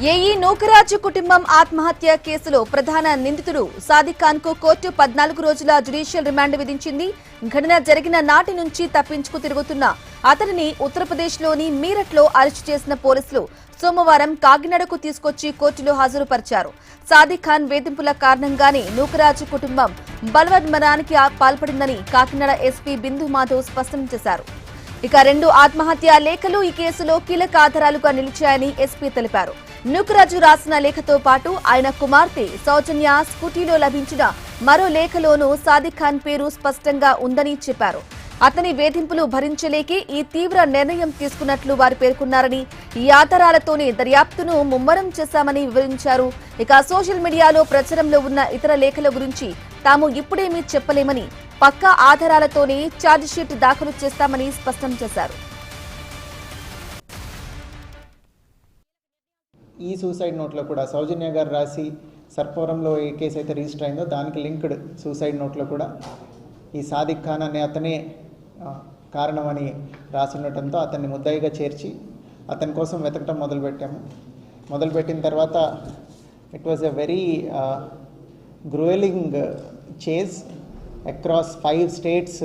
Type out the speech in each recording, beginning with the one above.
AE Nookaraju కుటుంబం ఆత్మహత్య కేసులో ప్రధాన నిందితుడు సాదిక్ ఖాన్ కు కోర్టు 14 రోజుల జ్యుడిషియల్ రిమాండ్ విధించింది. ఘటన జరిగిన నాటి నుంచి తప్పించుకు తిరుగుతున్న అతనిని ఉత్తరప్రదేశ్లోని మీరట్లో అరెస్టు చేసిన పోలీసులు సోమవారం కాకినాడకు తీసుకొచ్చి కోర్టులో హాజరుపరిచారు. సాదిక్ ఖాన్ వేధింపుల కారణంగానే నూకరాజు కుటుంబం బలవన్మరణానికి పాల్పడిందని కాకినాడ ఎస్పీ బిందు మాధవ్ స్పష్టం చేశారు. ఇక 2 ఆత్మహత్య లేఖలు ఈ కేసులో కీలక ఆధారాలుగా నిలిచాయని ఎస్పీ తెలిపారు. నూకరాజు రాసిన లేఖతో పాటు ఆయన కుమార్తె సౌజన్య స్కూటీలో లభించిన మరో లేఖలోనూ సాదిక్ ఖాన్ పేరు స్పష్టంగా ఉందని చెప్పారు. అతని వేధింపులు భరించలేకే ఈ తీవ్ర నిర్ణయం తీసుకున్నట్లు వారు పేర్కొన్నారని, ఈ ఆధారాలతోనే దర్యాప్తును ముమ్మరం చేశామని వివరించారు. ఇక సోషల్ మీడియాలో ప్రచారంలో ఉన్న ఇతర లేఖల గురించి తాము ఇప్పుడేమీ చెప్పలేమని, పక్కా ఆధారాలతోనే ఛార్జిషీట్ దాఖలు చేస్తామని స్పష్టం చేశారు. ఈ సూసైడ్ నోట్లో కూడా సౌజన్య గారు రాసి సర్పవరంలో ఏ కేసు అయితే రిజిస్టర్ అయిందో దానికి లింక్డ్ సూసైడ్ నోట్లో కూడా ఈ సాదిక్ ఖాన్ అనే అతనే కారణమని రాసుండటంతో అతన్ని ముద్దాయిగా చేర్చి అతని కోసం వెతకటం మొదలుపెట్టిన తర్వాత it was a very gruelling chase across 5 states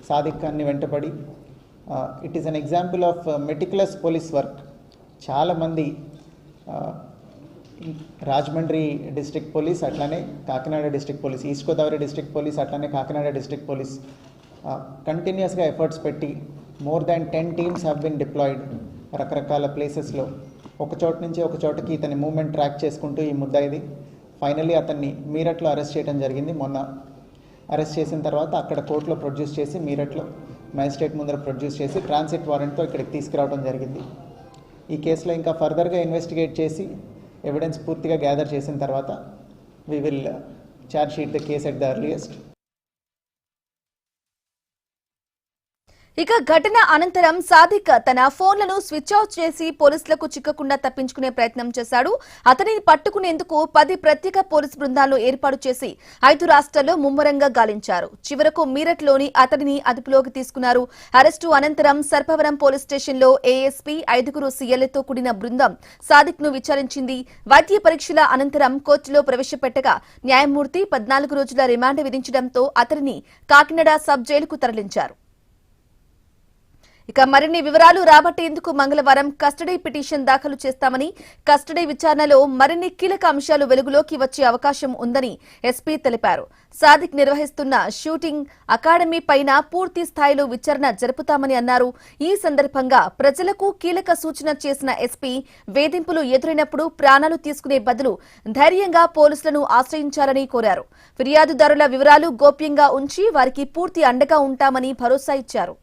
Sadiq ఖాన్ని వెంటపడి. It is an example of meticulous police work. చాలామంది రాజమండ్రి డిస్ట్రిక్ట్ పోలీస్, అట్లానే Kakinada district police, east Godavari district police, అట్లానే కాకినాడ డిస్ట్రిక్ట్ పోలీస్ కంటిన్యూస్గా ఎఫర్ట్స్ పెట్టి more than 10 teams have been deployed రకరకాల ప్లేసెస్లో. ఒక చోట నుంచి ఒక చోటకి ఇతని మూవ్మెంట్ ట్రాక్ చేసుకుంటూ ఈ ముద్దాయిది ఫైనల్లీ అతన్ని మీరట్లో అరెస్ట్ చేయడం జరిగింది. మొన్న అరెస్ట్ చేసిన తర్వాత అక్కడ కోర్టులో ప్రొడ్యూస్ చేసి మీరట్లో మ్యాజిస్ట్రేట్ ముందర ప్రొడ్యూస్ చేసి ట్రాన్సిట్ వారెంట్తో ఇక్కడికి తీసుకురావడం జరిగింది. ఈ కేసులో ఇంకా ఫర్దర్గా ఇన్వెస్టిగేట్ చేసి ఎవిడెన్స్ పూర్తిగా గ్యాదర్ చేసిన తర్వాత we will charge sheet the case at the earliest. ఇక ఘటన అనంతరం సాదిక్ తన ఫోన్లను స్విచ్ ఆఫ్ చేసి పోలీసులకు చిక్కకుండా తప్పించుకునే ప్రయత్నం చేశాడు. అతనిని పట్టుకునేందుకు 10 ప్రత్యేక పోలీసు బృందాలను ఏర్పాటు చేసి 5 రాష్ట్రాల్లో ముమ్మరంగా గాలించారు. చివరకు మీరట్లోని అతడిని అదుపులోకి తీసుకున్నారు. అరెస్టు అనంతరం సర్పవరం పోలీస్ స్టేషన్లో ఏఎస్పీ 5 సీఎల్తో కూడిన బృందం సాదిక్ ను విచారించింది. వైద్య పరీక్షల అనంతరం కోర్టులో ప్రవేశపెట్టగా న్యాయమూర్తి 14 రోజుల రిమాండ్ విధించడంతో అతడిని కాకినాడ సబ్ జైలుకు తరలించారు. ఇక మరిన్ని వివరాలు రాబట్టేందుకు మంగళవారం కస్టడీ పిటిషన్ దాఖలు చేస్తామని, కస్టడీ విచారణలో మరిన్ని కీలక అంశాలు వెలుగులోకి వచ్చే అవకాశం ఉందని ఎస్పీ తెలిపారు. సాదిక్ నిర్వహిస్తున్న షూటింగ్ అకాడమీ పైన పూర్తి స్థాయిలో విచారణ జరుపుతామని అన్నారు. ఈ సందర్భంగా ప్రజలకు కీలక సూచన చేసిన ఎస్పీ వేధింపులు ఎదురైనప్పుడు ప్రాణాలు తీసుకునే బదులు ధైర్యంగా పోలీసులను ఆశ్రయించాలని కోరారు. ఫిర్యాదుదారుల వివరాలు గోప్యంగా ఉంచి వారికి పూర్తి అండగా ఉంటామని భరోసా ఇచ్చారు.